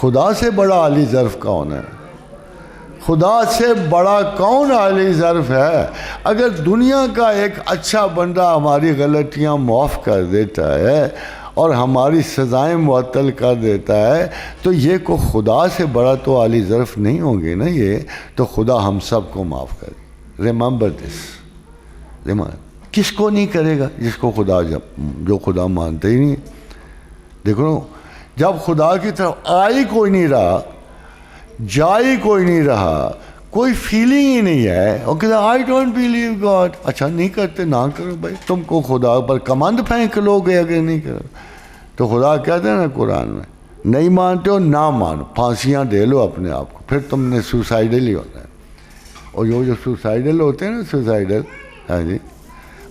خدا سے بڑا عالی ظرف کون ہے؟ خدا سے بڑا کون عالی ظرف ہے؟ اگر دنیا کا ایک اچھا بندہ ہماری غلطیاں معاف کر دیتا ہے اور ہماری سزائیں معطل کر دیتا ہے تو یہ کو خدا سے بڑا تو عالی ظرف نہیں ہوں گے نا یہ، تو خدا ہم سب کو معاف کرے۔ ریممبر دس، کس کو نہیں کرے گا؟ جس کو خدا جو خدا مانتے ہی نہیں۔ دیکھو جب خدا کی طرف آئی کوئی نہیں رہا، جائی کوئی نہیں رہا، کوئی فیلنگ ہی نہیں ہے، اور کہتا آئی ڈونٹ بلیو گاڈ، اچھا نہیں کرتے نہ کرو بھائی، تم کو خدا پر کمند پھینک لو گے اگر نہیں کرو تو۔ خدا کہتے ہیں نا قرآن میں، نہیں مانتے ہو نہ مانو، پھانسیاں دے لو اپنے آپ کو، پھر تم نے سوسائڈل ہی ہونا ہے۔ اور جو سوسائڈل ہوتے ہیں نا، سوسائڈل، ہاں جی،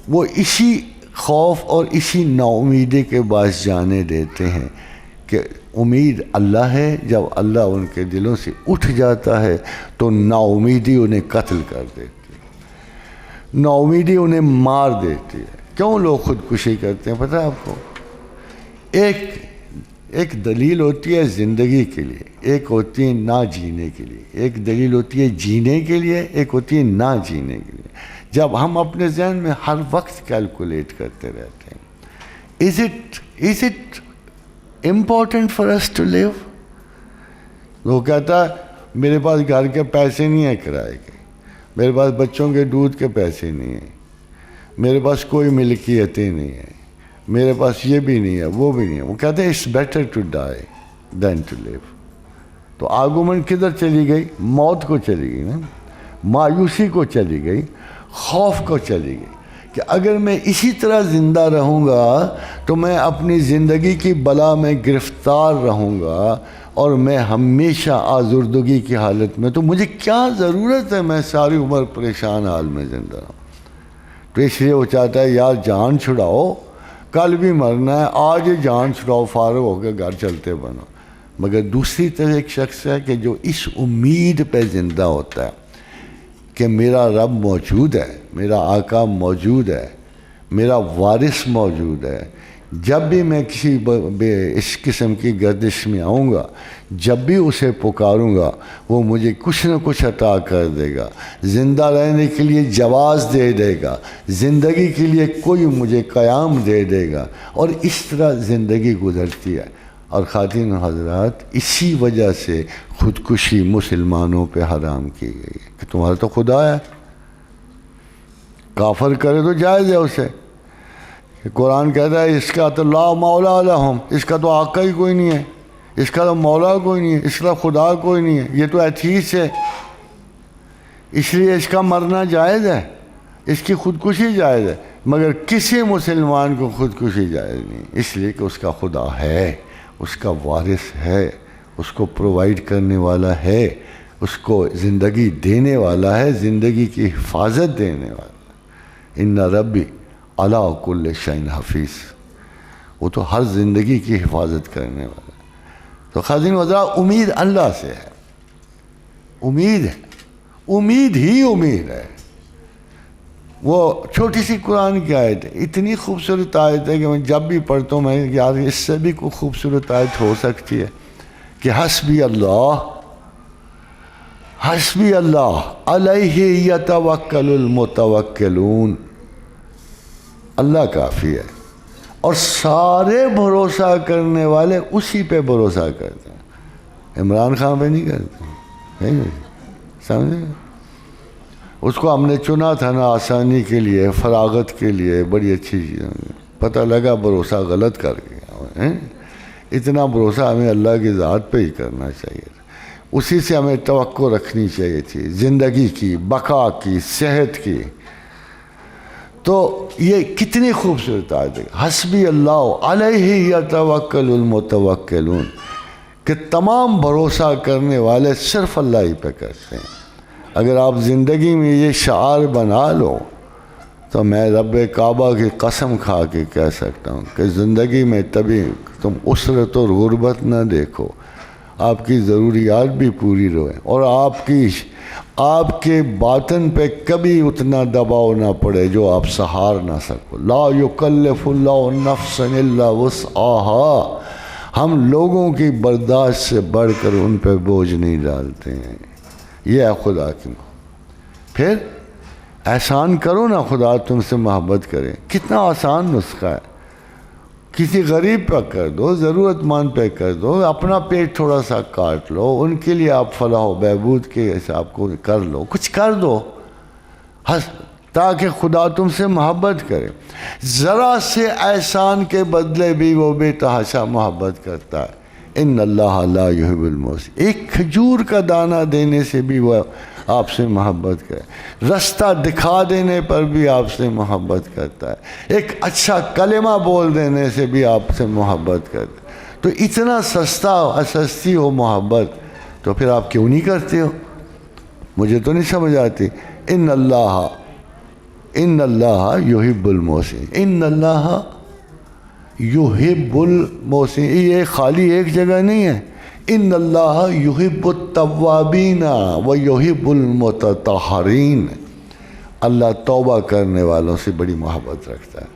وہ اسی خوف اور اسی نا امیدی کے باعث جانے دیتے ہیں کہ امید اللہ ہے، جب اللہ ان کے دلوں سے اٹھ جاتا ہے تو نا امیدی انہیں قتل کر دیتی ہے، نا امیدی انہیں مار دیتی ہے۔ کیوں لوگ خودکشی کرتے ہیں پتہ ہے آپ کو؟ ایک دلیل ہوتی ہے زندگی کے لیے، ایک ہوتی ہے نہ جینے کے لیے، ایک دلیل ہوتی ہے جینے کے لیے، ایک ہوتی ہے نہ جینے کے لیے۔ جب ہم اپنے ذہن میں ہر وقت کیلکولیٹ کرتے رہتے ہیں، is it important for us to live؟ وہ کہتا ہے میرے پاس گھر کے پیسے نہیں ہیں کرائے کے، میرے پاس بچوں کے دودھ کے پیسے نہیں ہیں، میرے پاس کوئی ملکیتیں نہیں ہیں، میرے پاس یہ بھی نہیں ہے وہ بھی نہیں ہے۔ وہ کہتے ہیں it's better to die than to live۔ تو آرگومنٹ کدھر چلی گئی؟ موت کو چلی گئی نا، مایوسی کو چلی گئی، خوف کو چلی گئی کہ اگر میں اسی طرح زندہ رہوں گا تو میں اپنی زندگی کی بلا میں گرفتار رہوں گا اور میں ہمیشہ آزردگی کی حالت میں، تو مجھے کیا ضرورت ہے میں ساری عمر پریشان حال میں زندہ رہوں؟ تو اس لیے وہ چاہتا ہے یار جان چھڑاؤ، کل بھی مرنا ہے، آج ہی جان چھڑاؤ، فارغ ہو کے گھر چلتے بنو۔ مگر دوسری طرح ایک شخص ہے کہ جو اس امید پہ زندہ ہوتا ہے کہ میرا رب موجود ہے، میرا آقا موجود ہے، میرا وارث موجود ہے، جب بھی میں کسی اس قسم کی گردش میں آؤں گا، جب بھی اسے پکاروں گا وہ مجھے کچھ نہ کچھ عطا کر دے گا، زندہ رہنے کے لیے جواز دے دے گا، زندگی کے لیے کوئی مجھے قیام دے دے گا، اور اس طرح زندگی گزرتی ہے۔ اور خواتین و حضرات، اسی وجہ سے خودکشی مسلمانوں پہ حرام کی گئی ہے کہ تمہارا تو خدا ہے، کافر کرے تو جائز ہے اسے۔ قرآن کہتا ہے اس کا تو لا مولا لہم، اس کا تو آقا ہی کوئی نہیں ہے، اس کا تو مولا کوئی نہیں ہے، اس کا خدا کوئی نہیں ہے، یہ تو ایتھیسٹ ہے، اس لیے اس کا مرنا جائز ہے، اس کی خودکشی جائز ہے۔ مگر کسی مسلمان کو خودکشی جائز نہیں، اس لیے کہ اس کا خدا ہے، اس کا وارث ہے، اس کو پرووائڈ کرنے والا ہے، اس کو زندگی دینے والا ہے، زندگی کی حفاظت دینے والا ہے۔ ان ربی علی کل شیء حفیظ، وہ تو ہر زندگی کی حفاظت کرنے والا ہے۔ تو خواتین و حضرات، امید اللہ سے ہے، امید ہے، امید ہی امید ہے۔ وہ چھوٹی سی قرآن کی آیت ہے، اتنی خوبصورت آیت ہے کہ میں جب بھی پڑھتا ہوں میں یار اس سے بھی کوئی خوبصورت آیت ہو سکتی ہے کہ حسبی اللہ، حسبی اللہ علیہ یتوکل المتوکلون، اللہ کافی ہے اور سارے بھروسہ کرنے والے اسی پہ بھروسہ کرتے ہیں۔ عمران خان پہ نہیں کرتے، سمجھے؟ اس کو ہم نے چنا تھا نا آسانی کے لیے، فراغت کے لیے، بڑی اچھی چیز، پتہ لگا بھروسہ غلط کر گیا۔ اتنا بھروسہ ہمیں اللہ کی ذات پہ ہی کرنا چاہیے، اسی سے ہمیں توقع رکھنی چاہیے تھی، زندگی کی، بقا کی، صحت کی۔ تو یہ کتنی خوبصورت آیت ہے، حسبی اللہ علیہ یتوکل المتوکلون، کہ تمام بھروسہ کرنے والے صرف اللہ ہی پہ کرتے ہیں۔ اگر آپ زندگی میں یہ شعار بنا لو تو میں رب کعبہ کی قسم کھا کے کہہ سکتا ہوں کہ زندگی میں تبھی تم اسرت اور غربت نہ دیکھو، آپ کی ضروریات بھی پوری رہیں، اور آپ کے باطن پہ کبھی اتنا دباؤ نہ پڑے جو آپ سہار نہ سکو۔ لا یکلف اللہ نفسا الا وسعہا، ہم لوگوں کی برداشت سے بڑھ کر ان پہ بوجھ نہیں ڈالتے ہیں. یہ ہے خدا کی. پھر احسان کرو نا, خدا تم سے محبت کرے. کتنا آسان نسخہ ہے. کسی غریب پہ کر دو, ضرورت مند پہ کر دو, اپنا پیٹ تھوڑا سا کاٹ لو, ان کے لیے آپ فلاح و بہبود کے حساب کو کر لو, کچھ کر دو تاکہ خدا تم سے محبت کرے. ذرا سے احسان کے بدلے بھی وہ بے تحاشا محبت کرتا ہے. ان اللہ لا یحب المحسنین. ایک کھجور کا دانہ دینے سے بھی وہ آپ سے محبت کرے, رستہ دکھا دینے پر بھی آپ سے محبت کرتا ہے, ایک اچھا کلمہ بول دینے سے بھی آپ سے محبت کرتا ہے. تو اتنا سستی ہو محبت, تو پھر آپ کیوں نہیں کرتے ہو؟ مجھے تو نہیں سمجھ آتی. ان اللہ یحب المحسنین. ان اللہ یحب المحسنین, یہ خالی ایک جگہ نہیں ہے. ان اللہ یحب التوابین و یحب المتطہرین. اللہ توبہ کرنے والوں سے بڑی محبت رکھتا ہے,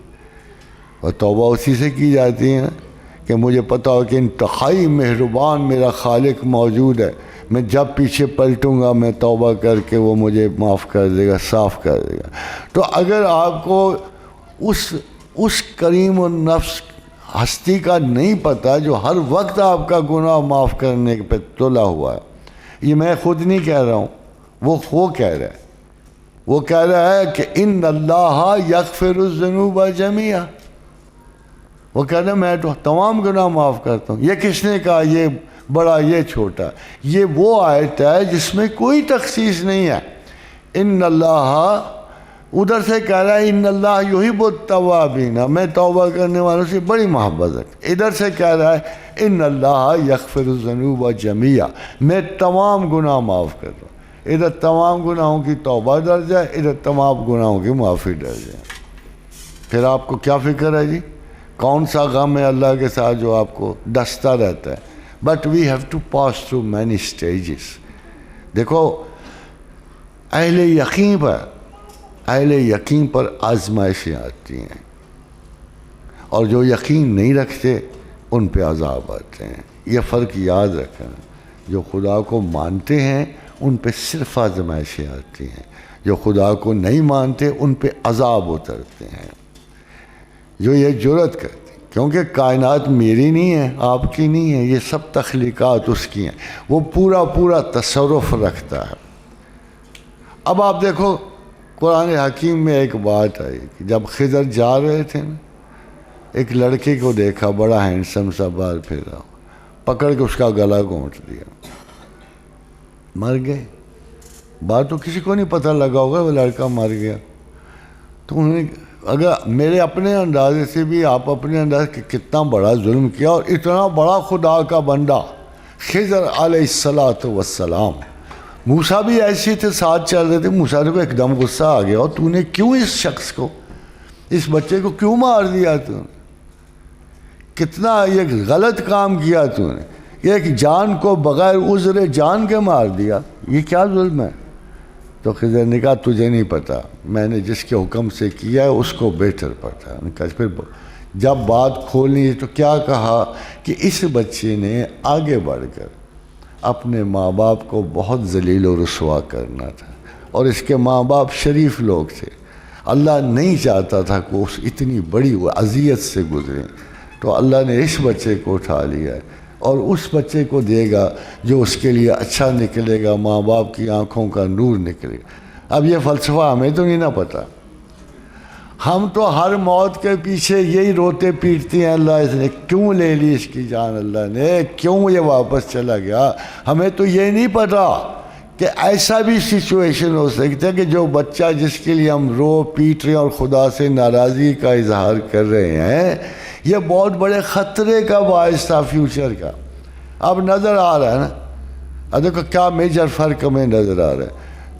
اور توبہ اسی سے کی جاتی ہے کہ مجھے پتا ہو کہ انتہائی مہربان میرا خالق موجود ہے, میں جب پیچھے پلٹوں گا میں توبہ کر کے وہ مجھے معاف کر دے گا, صاف کر دے گا. تو اگر آپ کو اس کریم النفس ہستی کا نہیں پتہ جو ہر وقت آپ کا گناہ معاف کرنے پہ تلا ہوا ہے, یہ میں خود نہیں کہہ رہا ہوں, وہ کہہ رہا ہے. وہ کہہ رہا ہے کہ ان اللہ یغفر الذنوب جمیعا. وہ کہہ رہا ہے میں تو تمام گناہ معاف کرتا ہوں. یہ کس نے کہا یہ بڑا یہ چھوٹا؟ یہ وہ آیت ہے جس میں کوئی تخصیص نہیں ہے. ان اللہ ادھر سے کہہ رہا ہے ان اللہ یحب التوابین, میں توبہ کرنے والوں سے بڑی محبت رکھتا. ادھر سے کہہ رہا ہے ان اللہ یغفر الذنوب جمیعا, میں تمام گناہ معاف کر رہا ہوں. ادھر تمام گناہوں کی توبہ درج ہے, ادھر تمام گناہوں کی معافی درج ہے. پھر آپ کو کیا فکر ہے جی؟ کون سا غم ہے اللہ کے ساتھ جو آپ کو ڈستا رہتا ہے؟ But we have to pass through many stages. دیکھو اہل یقین پر آزمائشیں آتی ہیں, اور جو یقین نہیں رکھتے ان پہ عذاب آتے ہیں. یہ فرق یاد رکھیں. جو خدا کو مانتے ہیں ان پہ صرف آزمائشیں آتی ہیں, جو خدا کو نہیں مانتے ان پہ عذاب اترتے ہیں. جو یہ جرأت کرتے ہیں, کیونکہ کائنات میری نہیں ہے, آپ کی نہیں ہے, یہ سب تخلیقات اس کی ہیں, وہ پورا تصرف رکھتا ہے. اب آپ دیکھو قرآن حکیم میں ایک بات آئی کہ جب خضر جا رہے تھے نا, ایک لڑکے کو دیکھا بڑا ہینڈسم سا بال پھر رہا, پکڑ کے اس کا گلا گھونٹ دیا, مر گئے. بات تو کسی کو نہیں پتہ لگا ہوگا وہ لڑکا مر گیا. تو انہوں نے اگر میرے اپنے اندازے سے بھی آپ اپنے انداز کہ کتنا بڑا ظلم کیا, اور اتنا بڑا خدا کا بندہ خضر علیہ السلام. موسیٰ بھی ایسے تھے, ساتھ چل رہے تھے. موسیٰ کو ایک دم غصہ آ گیا, اور تو نے کیوں اس شخص کو, اس بچے کو کیوں مار دیا؟ تو نے کتنا یہ غلط کام کیا, تو نے ایک جان کو بغیر عذر جان کے مار دیا, یہ کیا ظلم ہے؟ تو خضر نے کہا تجھے نہیں پتا, میں نے جس کے حکم سے کیا ہے اس کو بہتر پتا. پھر جب بات کھولنی تو کیا کہا کہ اس بچے نے آگے بڑھ کر اپنے ماں باپ کو بہت ذلیل و رسوا کرنا تھا, اور اس کے ماں باپ شریف لوگ تھے. اللہ نہیں چاہتا تھا کہ اس اتنی بڑی اذیت سے گزریں, تو اللہ نے اس بچے کو اٹھا لیا, اور اس بچے کو دے گا جو اس کے لیے اچھا نکلے گا, ماں باپ کی آنکھوں کا نور نکلے گا. اب یہ فلسفہ ہمیں تو نہیں نہ پتہ. ہم تو ہر موت کے پیچھے یہی روتے پیٹتے ہیں, اللہ اس نے کیوں لے لی اس کی جان, اللہ نے کیوں یہ واپس چلا گیا. ہمیں تو یہ نہیں پتا کہ ایسا بھی سچویشن ہو سکتا ہے کہ جو بچہ جس کے لیے ہم رو پیٹ رہے ہیں اور خدا سے ناراضی کا اظہار کر رہے ہیں, یہ بہت بڑے خطرے کا باعث تھا فیوچر کا. اب نظر آ رہا ہے نا, اب دیکھو کیا میجر فرق ہمیں نظر آ رہا ہے.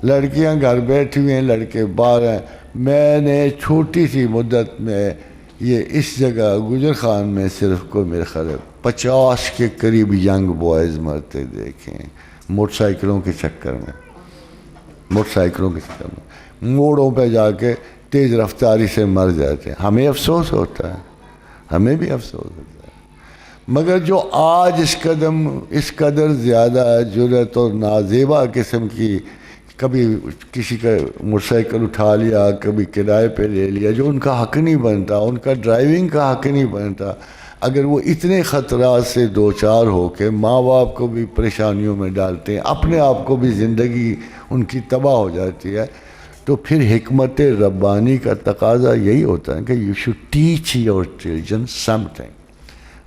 لڑکیاں گھر بیٹھی ہوئی ہیں, لڑکے باہر ہیں. میں نے چھوٹی سی مدت میں یہ اس جگہ گجر خان میں صرف کو میرے خیال 50 کے قریب ینگ بوائز مرتے دیکھیں, موٹر سائیکلوں کے چکر میں, موڑوں پہ جا کے تیز رفتاری سے مر جاتے ہیں. ہمیں افسوس ہوتا ہے, ہمیں بھی افسوس ہوتا ہے. مگر جو آج اس قدر زیادہ جرأت اور نازیبا قسم کی، کبھی کسی کا موٹر سائیکل اٹھا لیا، کبھی کرائے پہ لے لیا، جو ان کا حق نہیں بنتا، ان کا ڈرائیونگ کا حق نہیں بنتا، اگر وہ اتنے خطرات سے دوچار ہو کے ماں باپ کو بھی پریشانیوں میں ڈالتے ہیں، اپنے آپ کو بھی زندگی ان کی تباہ ہو جاتی ہے، تو پھر حکمت ربانی کا تقاضا یہی ہوتا ہے کہ you should teach your children some thing.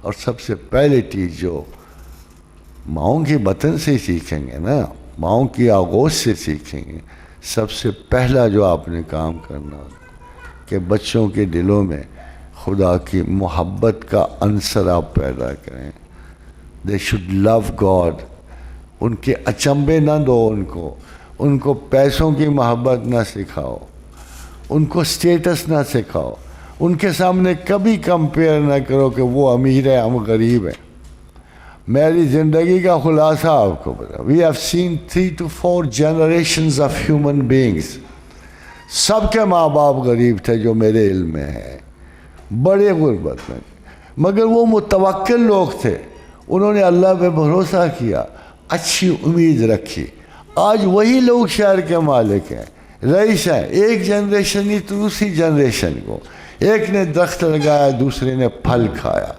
اور سب سے پہلے چیز جو ماؤں کے بطن سے سیکھیں گے نا، ماؤں کی آغوش سے سیکھیں گے، سب سے پہلا جو آپ نے کام کرنا کہ بچوں کے دلوں میں خدا کی محبت کا عنصر آپ پیدا کریں. They should love God. ان کے اچنبے نہ دو، ان کو پیسوں کی محبت نہ سکھاؤ، ان کو سٹیٹس نہ سکھاؤ، ان کے سامنے کبھی کمپیئر نہ کرو کہ وہ امیر ہے ہم غریب ہیں. میری زندگی کا خلاصہ آپ کو بتا، we have seen 3 to 4 generations of human beings. سب کے ماں باپ غریب تھے جو میرے علم میں ہے، بڑے غربت میں، مگر وہ متوکل لوگ تھے، انہوں نے اللہ پہ بھروسہ کیا، اچھی امید رکھی. آج وہی لوگ شہر کے مالک ہیں، رئیس ہیں. ایک جنریشن ہی دوسری جنریشن کو، ایک نے درخت لگایا دوسرے نے پھل کھایا.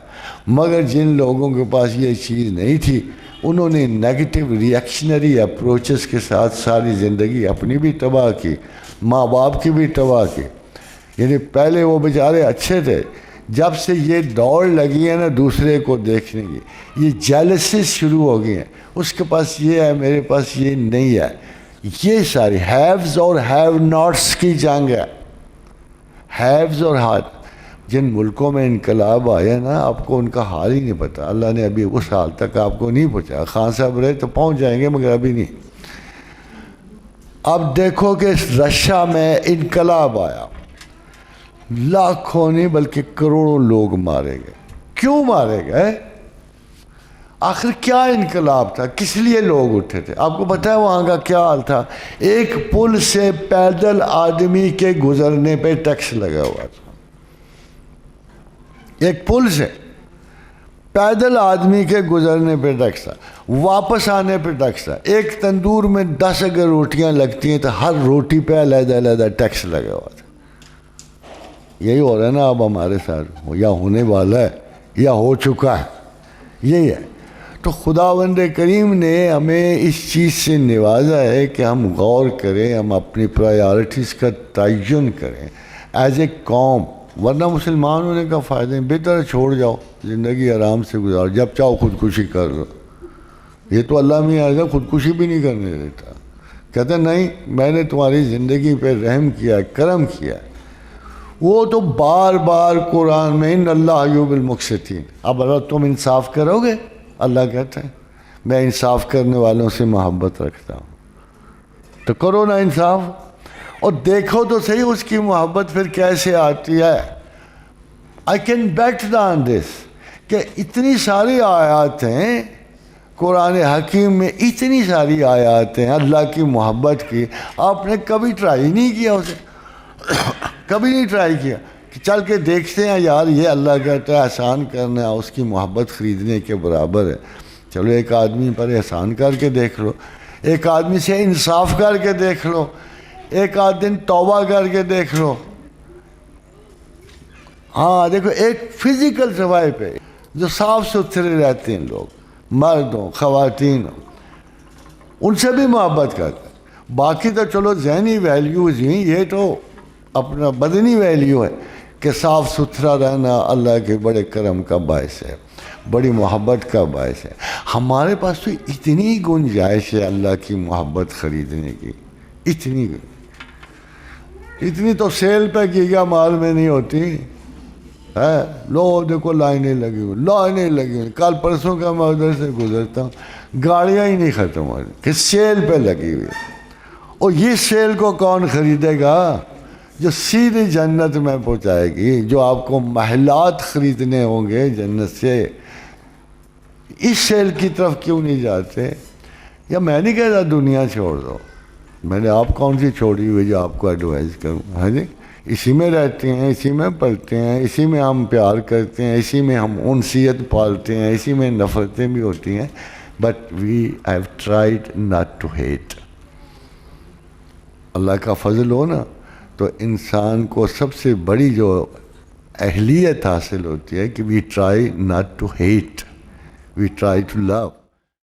مگر جن لوگوں کے پاس یہ چیز نہیں تھی، انہوں نے نیگیٹو ریئیکشنری اپروچز کے ساتھ ساری زندگی اپنی بھی تباہ کی، ماں باپ کی بھی تباہ کی. یعنی پہلے وہ بیچارے اچھے تھے، جب سے یہ دوڑ لگی ہے نا دوسرے کو دیکھنے کی، یہ جیلسیز شروع ہو گئی ہیں، اس کے پاس یہ ہے میرے پاس یہ نہیں ہے. یہ ساری ہیوز اور ہیو ناٹس کی جنگ ہے. ہیوز اور ہیو. جن ملکوں میں انقلاب آیا نا، آپ کو ان کا حال ہی نہیں پتا. اللہ نے ابھی اس حال تک آپ کو نہیں پہنچایا. خان صاحب رہے تو پہنچ جائیں گے مگر ابھی نہیں. اب دیکھو کہ رشیا میں انقلاب آیا، لاکھوں نہیں بلکہ کروڑوں لوگ مارے گئے. کیوں مارے گئے؟ آخر کیا انقلاب تھا؟ کس لیے لوگ اٹھے تھے؟ آپ کو پتہ ہے وہاں کا کیا حال تھا؟ ایک پل سے پیدل آدمی کے گزرنے پہ ٹیکس لگا ہوا تھا. ایک پل سے پیدل آدمی کے گزرنے پہ ٹیکس تھا، واپس آنے پہ ٹیکس تھا. ایک تندور میں 10 اگر روٹیاں لگتی ہیں تو ہر روٹی پہ علیحدہ علیحدہ ٹیکس لگا ہوا تھا. یہی ہو رہا ہے نا اب ہمارے ساتھ، یا ہونے والا ہے یا ہو چکا ہے. یہی ہے. تو خداوند کریم نے ہمیں اس چیز سے نوازا ہے کہ ہم غور کریں، ہم اپنی پرائیارٹیز کا تعین کریں ایز اے قوم. ورنہ مسلمان ہونے کا فائدہ نہیں. بہتر ہے چھوڑ جاؤ، زندگی آرام سے گزارو، جب چاہو خودکشی کر لو. یہ تو اللہ میں آئے گا خودکشی بھی نہیں کرنے دیتا. کہتے نہیں میں نے تمہاری زندگی پہ رحم کیا، کرم کیا. وہ تو بار بار قرآن میں ان اللہ یحب المقسطین. اب اگر تم انصاف کرو گے، اللہ کہتا ہے میں انصاف کرنے والوں سے محبت رکھتا ہوں. تو کرو نا انصاف، اور دیکھو تو صحیح اس کی محبت پھر کیسے آتی ہے. آئی کین بیٹ آن دس کہ اتنی ساری آیات ہیں قرآن حکیم میں، اتنی ساری آیات ہیں اللہ کی محبت کی. آپ نے کبھی ٹرائی نہیں کیا اسے؟ کبھی نہیں ٹرائی کیا کہ چل کے دیکھتے ہیں یار یہ اللہ کہتا ہے احسان کرنا ہے اس کی محبت خریدنے کے برابر ہے. چلو ایک آدمی پر احسان کر کے دیکھ لو، ایک آدمی سے انصاف کر کے دیکھ لو، ایک آدھ دن توبہ کر کے دیکھ لو. ہاں دیکھو ایک فزیکل صفائی پہ جو صاف ستھرے رہتے ہیں لوگ، مرد ہوں خواتین ہوں، ان سے بھی محبت کرتے ہیں. باقی تو چلو ذہنی ویلیوز ہیں، یہ تو اپنا بدنی ویلیو ہے کہ صاف ستھرا رہنا اللہ کے بڑے کرم کا باعث ہے، بڑی محبت کا باعث ہے. ہمارے پاس تو اتنی گنجائش ہے اللہ کی محبت خریدنے کی، اتنی تو سیل پہ گیگا مال میں نہیں ہوتی ہے. لو دیکھو لائنیں لگی ہوئی. کل پرسوں کا میں ادھر سے گزرتا ہوں، گاڑیاں ہی نہیں ختم ہو رہی کہ سیل پہ لگی ہوئی. اور یہ سیل کو کون خریدے گا؟ جو سیدھی جنت میں پہنچائے گی، جو آپ کو محلات خریدنے ہوں گے جنت سے. اس سیل کی طرف کیوں نہیں جاتے؟ یا میں نہیں کہتا دنیا چھوڑ دو، میں نے آپ کون سی چھوڑی ہوئی جو آپ کو ایڈوائز کروں؟ ہاں جی، اسی میں رہتے ہیں، اسی میں پلتے ہیں، اسی میں ہم پیار کرتے ہیں، اسی میں ہم انسیت پالتے ہیں، اسی میں نفرتیں بھی ہوتی ہیں. But we have tried not to hate. اللہ کا فضل ہو نا تو انسان کو سب سے بڑی جو اہلیت حاصل ہوتی ہے کہ we try not to hate, we try to love.